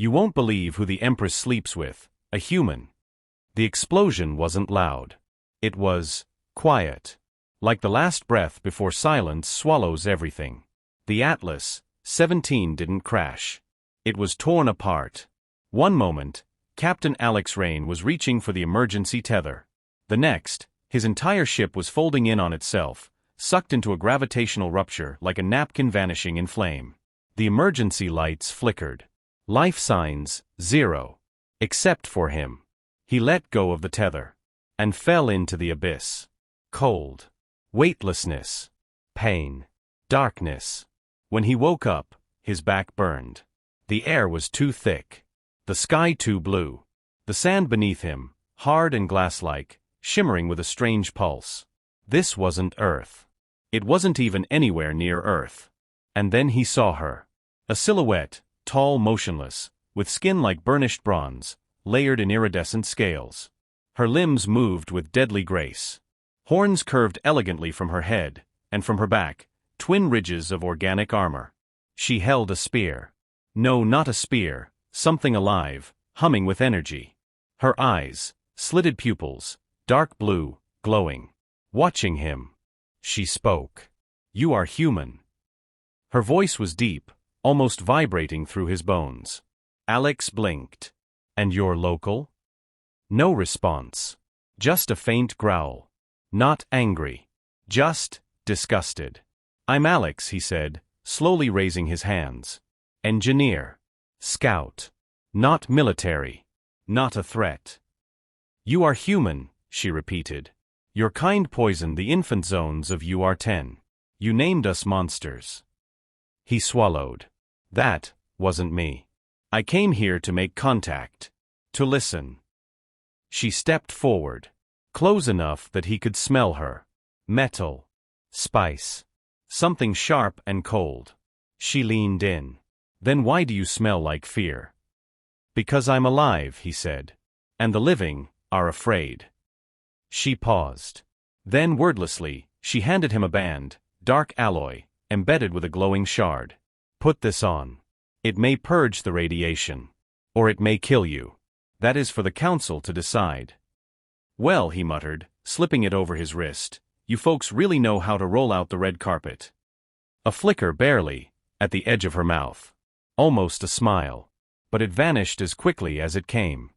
You won't believe who the Empress sleeps with, a human. The explosion wasn't loud. It was quiet. Like the last breath before silence swallows everything. The Atlas 17 didn't crash. It was torn apart. One moment, Captain Alex Rain was reaching for the emergency tether. The next, his entire ship was folding in on itself, sucked into a gravitational rupture like a napkin vanishing in flame. The emergency lights flickered. Life signs, 0. Except for him. He let go of the tether. And fell into the abyss. Cold. Weightlessness. Pain. Darkness. When he woke up, his back burned. The air was too thick. The sky too blue. The sand beneath him, hard and glass-like, shimmering with a strange pulse. This wasn't Earth. It wasn't even anywhere near Earth. And then he saw her. A silhouette, tall, motionless, with skin like burnished bronze, layered in iridescent scales. Her limbs moved with deadly grace. Horns curved elegantly from her head, and from her back, twin ridges of organic armor. She held a spear. No, not a spear, something alive, humming with energy. Her eyes, slitted pupils, dark blue, glowing. Watching him. She spoke. You are human. Her voice was deep, almost vibrating through his bones. Alex blinked. And you're local? No response. Just a faint growl. Not angry. Just disgusted. I'm Alex, he said, slowly raising his hands. Engineer. Scout. Not military. Not a threat. You are human, she repeated. Your kind poisoned the infant zones of UR-10. You named us monsters. He swallowed. That wasn't me. I came here to make contact. To listen. She stepped forward. Close enough that he could smell her. Metal. Spice. Something sharp and cold. She leaned in. Then why do you smell like fear? Because I'm alive, he said. And the living are afraid. She paused. Then wordlessly, she handed him a band, dark alloy, embedded with a glowing shard. Put this on. It may purge the radiation. Or it may kill you. That is for the council to decide. Well, he muttered, slipping it over his wrist, you folks really know how to roll out the red carpet. A flicker barely, at the edge of her mouth. Almost a smile. But it vanished as quickly as it came.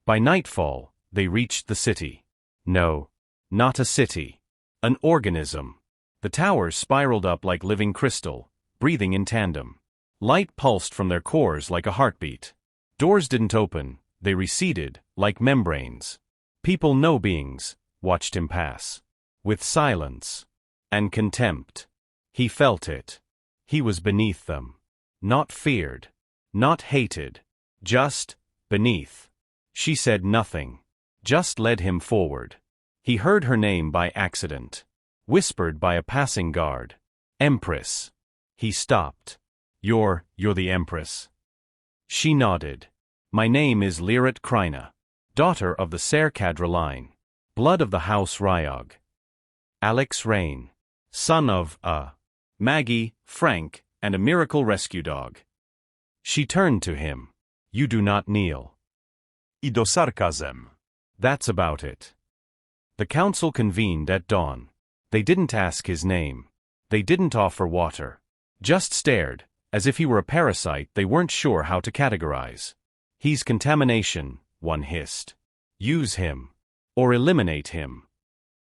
By nightfall, they reached the city. No. Not a city. An organism. The towers spiraled up like living crystal, breathing in tandem. Light pulsed from their cores like a heartbeat. Doors didn't open, they receded, like membranes. People, no beings, watched him pass. With silence. And contempt. He felt it. He was beneath them. Not feared. Not hated. Just beneath. She said nothing. Just led him forward. He heard her name by accident. Whispered by a passing guard. Empress. He stopped. You're the Empress. She nodded. My name is Lirat Kryna. Daughter of the Serkadra line. Blood of the House Ryog. Alex Rain. Son of Maggie, Frank, and a miracle rescue dog. She turned to him. You do not kneel. I do sarcasm. That's about it. The council convened at dawn. They didn't ask his name. They didn't offer water. Just stared, as if he were a parasite they weren't sure how to categorize. He's contamination, one hissed. Use him. Or eliminate him.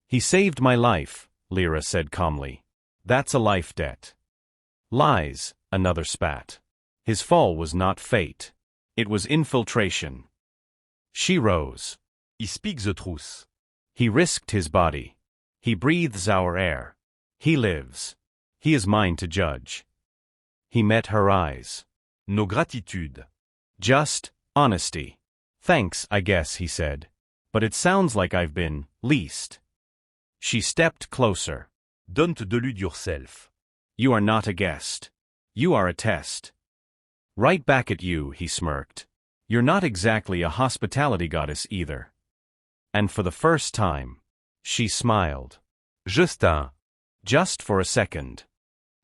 He saved my life, Lyra said calmly. That's a life debt. Lies, another spat. His fall was not fate. It was infiltration. She rose. I speak the truth. He risked his body. He breathes our air. He lives. He is mine to judge. He met her eyes. No gratitude. Just honesty. Thanks, I guess, he said. But it sounds like I've been leased. She stepped closer. Don't delude yourself. You are not a guest. You are a test. Right back at you, he smirked. You're not exactly a hospitality goddess either. And for the first time, she smiled. Justin. Just for a second.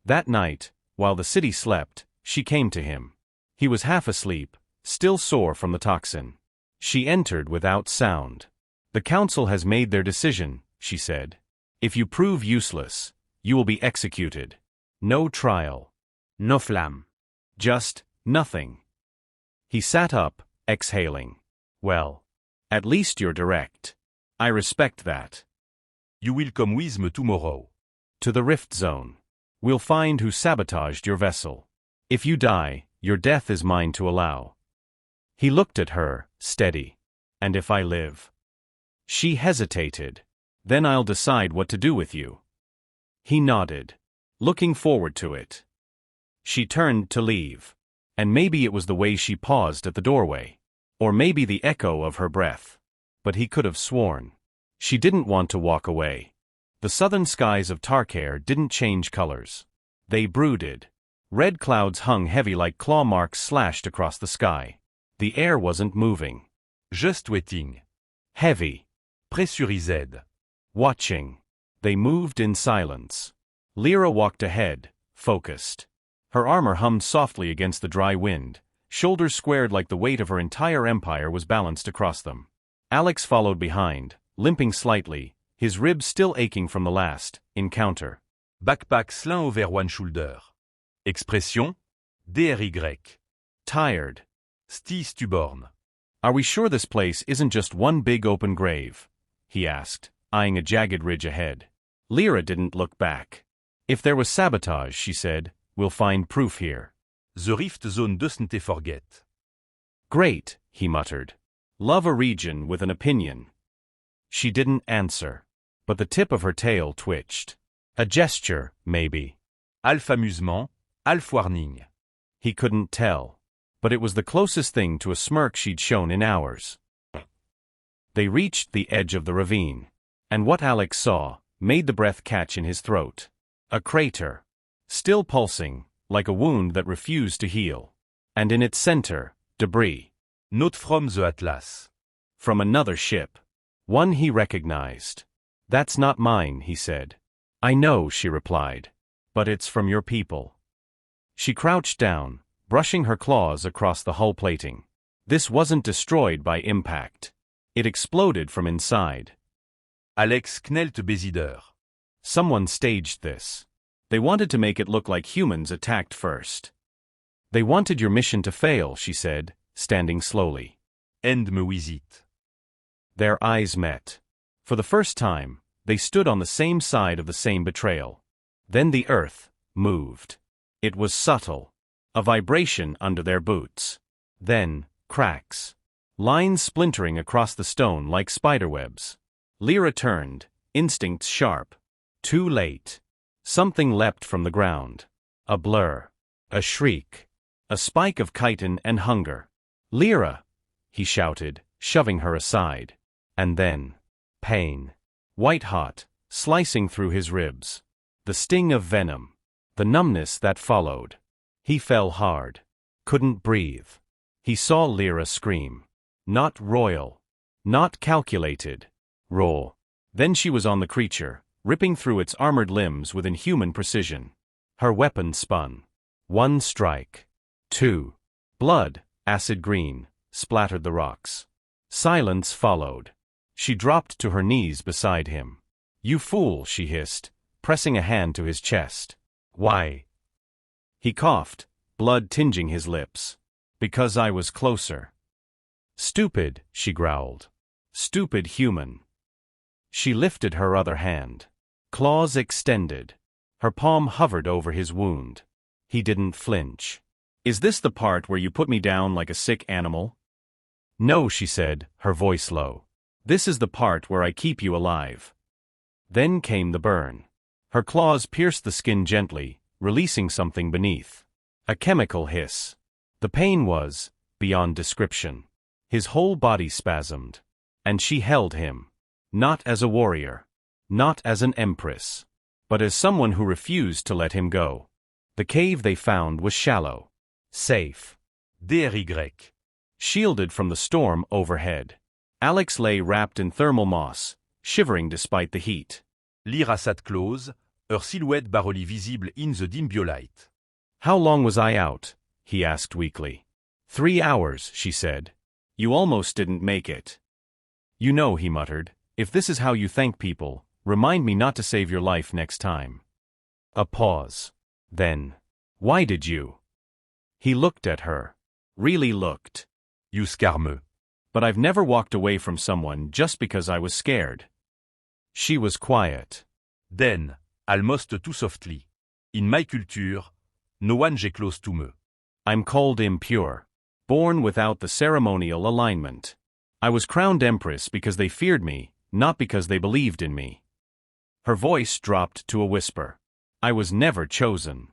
That night, while the city slept, she came to him. He was half asleep, still sore from the toxin. She entered without sound. The council has made their decision, she said. If you prove useless, you will be executed. No trial. No flamme. Just nothing. He sat up, exhaling. Well, at least you're direct. I respect that. You will come with me tomorrow. To the rift zone. We'll find who sabotaged your vessel. If you die, your death is mine to allow. He looked at her, steady. And if I live? She hesitated. Then I'll decide what to do with you. He nodded, looking forward to it. She turned to leave. And maybe it was the way she paused at the doorway. Or maybe the echo of her breath. But he could have sworn. She didn't want to walk away. The southern skies of Tarkare didn't change colors. They brooded. Red clouds hung heavy like claw marks slashed across the sky. The air wasn't moving. Just waiting. Heavy. Pressurised. Watching. They moved in silence. Lyra walked ahead, focused. Her armor hummed softly against the dry wind, shoulders squared like the weight of her entire empire was balanced across them. Alex followed behind, limping slightly, his ribs still aching from the last encounter. Backpacks l'un over one shoulder. Expression? DRY. Tired. Sti stubborn. Are we sure this place isn't just one big open grave? He asked, eyeing a jagged ridge ahead. Lyra didn't look back. If there was sabotage, she said, we'll find proof here. The rift zone doesn't forget. Great, he muttered. Love a region with an opinion. She didn't answer, but the tip of her tail twitched. A gesture, maybe. Half amusement, half warning. He couldn't tell, but it was the closest thing to a smirk she'd shown in hours. They reached the edge of the ravine, and what Alex saw made the breath catch in his throat. A crater, still pulsing, like a wound that refused to heal. And in its center, debris. Not from the Atlas. From another ship. One he recognized. That's not mine, he said. I know, she replied. But it's from your people. She crouched down, brushing her claws across the hull plating. This wasn't destroyed by impact. It exploded from inside. Alex knelt besider. Someone staged this. They wanted to make it look like humans attacked first. They wanted your mission to fail, she said, standing slowly. End me with it. Their eyes met. For the first time, they stood on the same side of the same betrayal. Then the earth moved. It was subtle. A vibration under their boots. Then, cracks. Lines splintering across the stone like spiderwebs. Lyra turned, instincts sharp. Too late. Something leapt from the ground. A blur. A shriek. A spike of chitin and hunger. Lyra! He shouted, shoving her aside. And then, pain. White-hot, slicing through his ribs. The sting of venom. The numbness that followed. He fell hard. Couldn't breathe. He saw Lyra scream. Not royal. Not calculated. Raw. Then she was on the creature, ripping through its armored limbs with inhuman precision. Her weapon spun. One strike. Two. Blood, acid green, splattered the rocks. Silence followed. She dropped to her knees beside him. You fool, she hissed, pressing a hand to his chest. Why? He coughed, blood tinging his lips. Because I was closer. Stupid, she growled. Stupid human. She lifted her other hand. Claws extended. Her palm hovered over his wound. He didn't flinch. Is this the part where you put me down like a sick animal? No, she said, her voice low. This is the part where I keep you alive. Then came the burn. Her claws pierced the skin gently, releasing something beneath. A chemical hiss. The pain was beyond description. His whole body spasmed. And she held him. Not as a warrior. Not as an empress. But as someone who refused to let him go. The cave they found was shallow. Safe. DRY. Shielded from the storm overhead. Alex lay wrapped in thermal moss, shivering despite the heat. Lyra sat close, her silhouette barely visible in the dim biolight. How long was I out? He asked weakly. 3 hours, she said. You almost didn't make it. You know, he muttered, if this is how you thank people, remind me not to save your life next time. A pause. Then, why did you? He looked at her. Really looked. You scare me. But I've never walked away from someone just because I was scared. She was quiet. Then, almost too softly. In my culture, no one est close to me. I'm called impure. Born without the ceremonial alignment. I was crowned Empress because they feared me, not because they believed in me. Her voice dropped to a whisper. I was never chosen.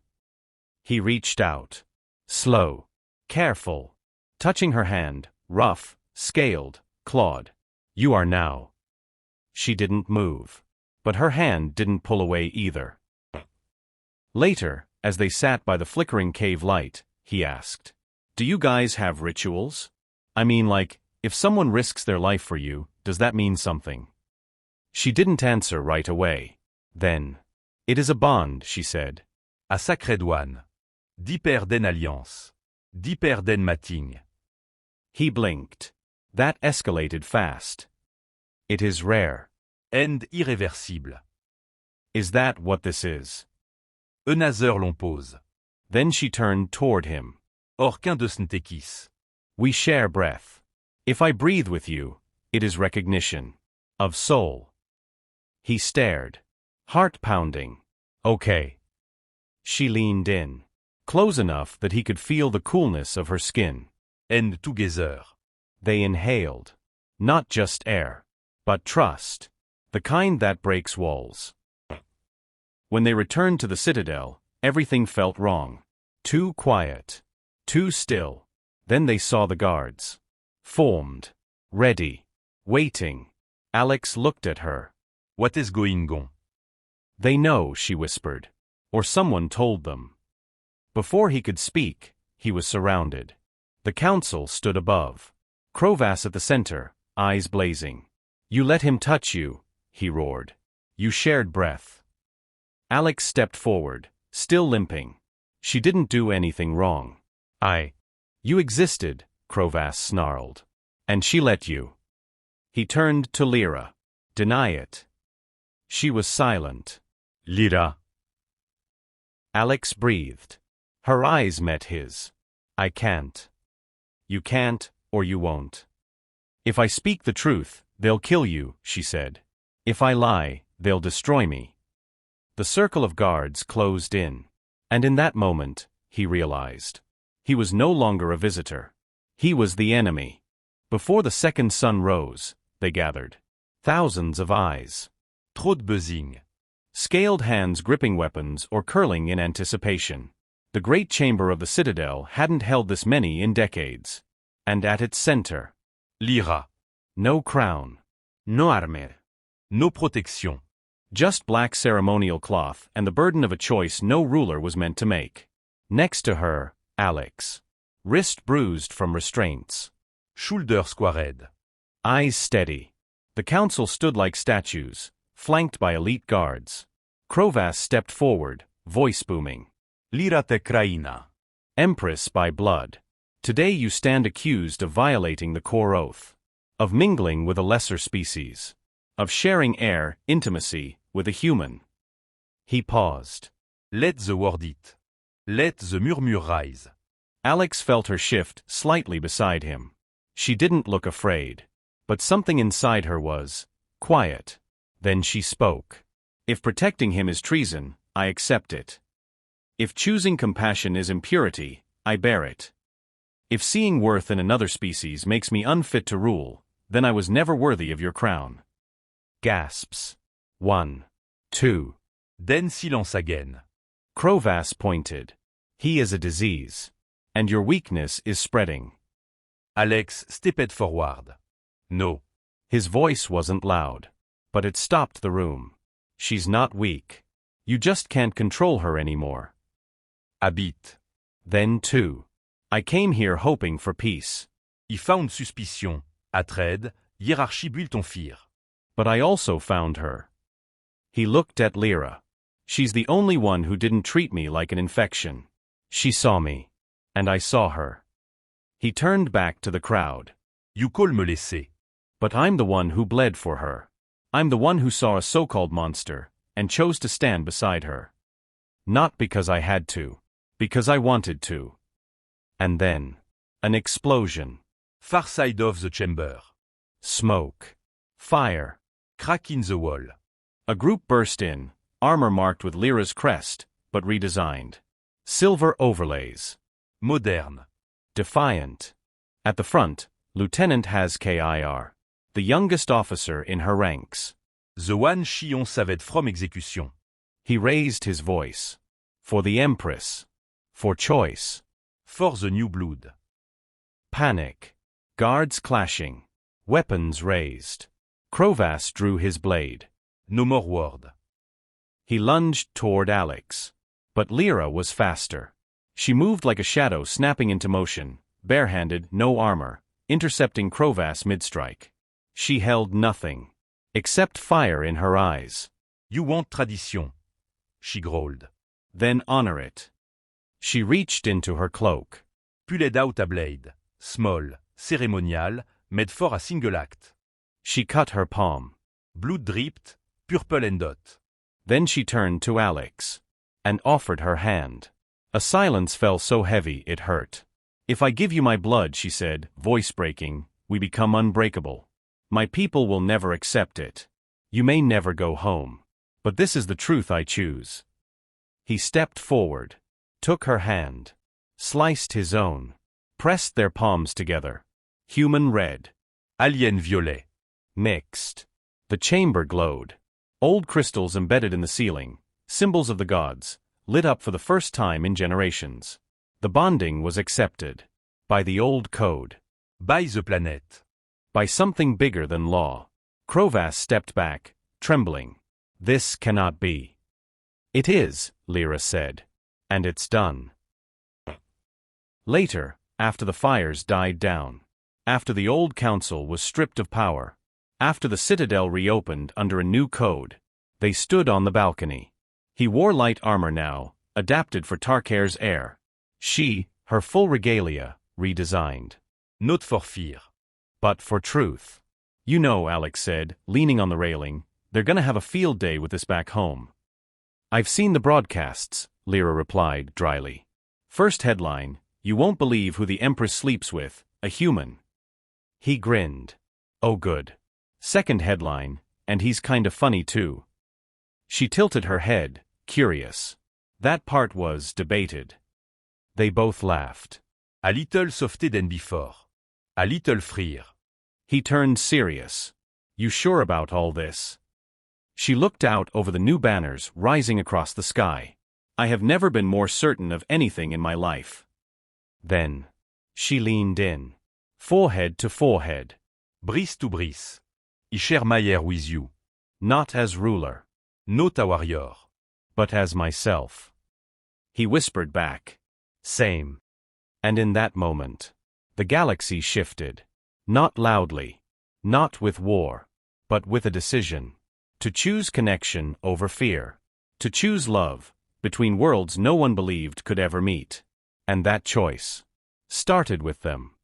He reached out. Slow. Careful. Touching her hand, rough, scaled, clawed. You are now. She didn't move. But her hand didn't pull away either. Later, as they sat by the flickering cave light, he asked, do you guys have rituals? I mean, like, if someone risks their life for you, does that mean something? She didn't answer right away. Then, it is a bond, she said. A sacré douane. D'hyper den alliance. D'hyper den mating. He blinked. That escalated fast. It is rare. And irréversible. Is that what this is? Another long pause. Then she turned toward him. Orquin de Sntekis. We share breath. If I breathe with you, it is recognition. Of soul. He stared. Heart pounding. Okay. She leaned in. Close enough that he could feel the coolness of her skin. And together. They inhaled. Not just air. But trust. The kind that breaks walls. When they returned to the citadel, everything felt wrong. Too quiet. Too still. Then they saw the guards. Formed. Ready. Waiting. Alex looked at her. What is going on? They know, she whispered. Or someone told them. Before he could speak, he was surrounded. The council stood above. Crowvass at the center, eyes blazing. You let him touch you, he roared. You shared breath. Alex stepped forward, still limping. She didn't do anything wrong. You existed, Crowvass snarled. And she let you. He turned to Lyra. Deny it. She was silent. Lyra. Alex breathed. Her eyes met his. I can't. You can't, or you won't. If I speak the truth, they'll kill you, she said. If I lie, they'll destroy me. The circle of guards closed in. And in that moment, he realized. He was no longer a visitor. He was the enemy. Before the second sun rose, they gathered. Thousands of eyes. Trop de buzzing. Scaled hands gripping weapons or curling in anticipation. The great chamber of the citadel hadn't held this many in decades. And at its center. Lyra. No crown. No armure. No protection. Just black ceremonial cloth and the burden of a choice no ruler was meant to make. Next to her, Alex. Wrist bruised from restraints. Shoulder squared. Eyes steady. The council stood like statues, flanked by elite guards. Crowvass stepped forward, voice booming. Lyra te kraina. Empress by blood. Today you stand accused of violating the core oath. Of mingling with a lesser species. Of sharing air, intimacy, with a human. He paused. Let the word it. Let the murmure rise. Alex felt her shift slightly beside him. She didn't look afraid. But something inside her was quiet. Then she spoke. If protecting him is treason, I accept it. If choosing compassion is impurity, I bear it. If seeing worth in another species makes me unfit to rule, then I was never worthy of your crown. Gasps. 1. 2. Then silence again. Crowvass pointed. He is a disease. And your weakness is spreading. Alex stepped forward. No. His voice wasn't loud. But it stopped the room. She's not weak. You just can't control her anymore. Habite. Then 2. I came here hoping for peace. I found suspicion. Atred, hiérarchie built on fear. But I also found her. He looked at Lyra. She's the only one who didn't treat me like an infection. She saw me. And I saw her. He turned back to the crowd. You call me laisser. But I'm the one who bled for her. I'm the one who saw a so-called monster, and chose to stand beside her. Not because I had to. Because I wanted to. And then. An explosion. Far side of the chamber. Smoke. Fire. Crack in the wall. A group burst in, armor marked with Lyra's crest, but redesigned. Silver overlays. Moderne. Defiant. At the front, Lieutenant Hazkir, the youngest officer in her ranks. The one Chion saved from execution. He raised his voice. For the Empress. For choice. For the new blood. Panic. Guards clashing. Weapons raised. Krovas drew his blade. No more word. He lunged toward Alex. But Lyra was faster. She moved like a shadow snapping into motion, barehanded, no armor, intercepting Krovas mid-strike. She held nothing. Except fire in her eyes. You want tradition, she growled. Then honor it. She reached into her cloak. Pulled out a blade, small, ceremonial, made for a single act. She cut her palm. Blood dripped, purple and dot. Then she turned to Alex. And offered her hand. A silence fell so heavy it hurt. If I give you my blood, she said, voice breaking, we become unbreakable. My people will never accept it. You may never go home. But this is the truth I choose. He stepped forward. Took her hand. Sliced his own. Pressed their palms together. Human red. Alien violet. Mixed. The chamber glowed. Old crystals embedded in the ceiling, symbols of the gods, lit up for the first time in generations. The bonding was accepted. By the old code. By the planet. By something bigger than law. Krovas stepped back, trembling. This cannot be. It is, Lyra said. And it's done. Later, after the fires died down. After the old council was stripped of power. After the citadel reopened under a new code. They stood on the balcony. He wore light armor now, adapted for Tarkair's heir. She, her full regalia, redesigned. Not for fear. But for truth. You know, Alex said, leaning on the railing, they're gonna have a field day with this back home. I've seen the broadcasts, Lyra replied dryly. First headline, you won't believe who the Empress sleeps with, a human. He grinned. Oh good. Second headline, and he's kinda funny too. She tilted her head, curious. That part was debated. They both laughed. A little softer than before. A little freer. He turned serious. You sure about all this? She looked out over the new banners rising across the sky. I have never been more certain of anything in my life. Then. She leaned in. Forehead to forehead. Brise to brise. I share my air with you. Not as ruler. Not a warrior. But as myself. He whispered back. Same. And in that moment, the galaxy shifted. Not loudly. Not with war. But with a decision. To choose connection over fear. To choose love, between worlds no one believed could ever meet. And that choice started with them.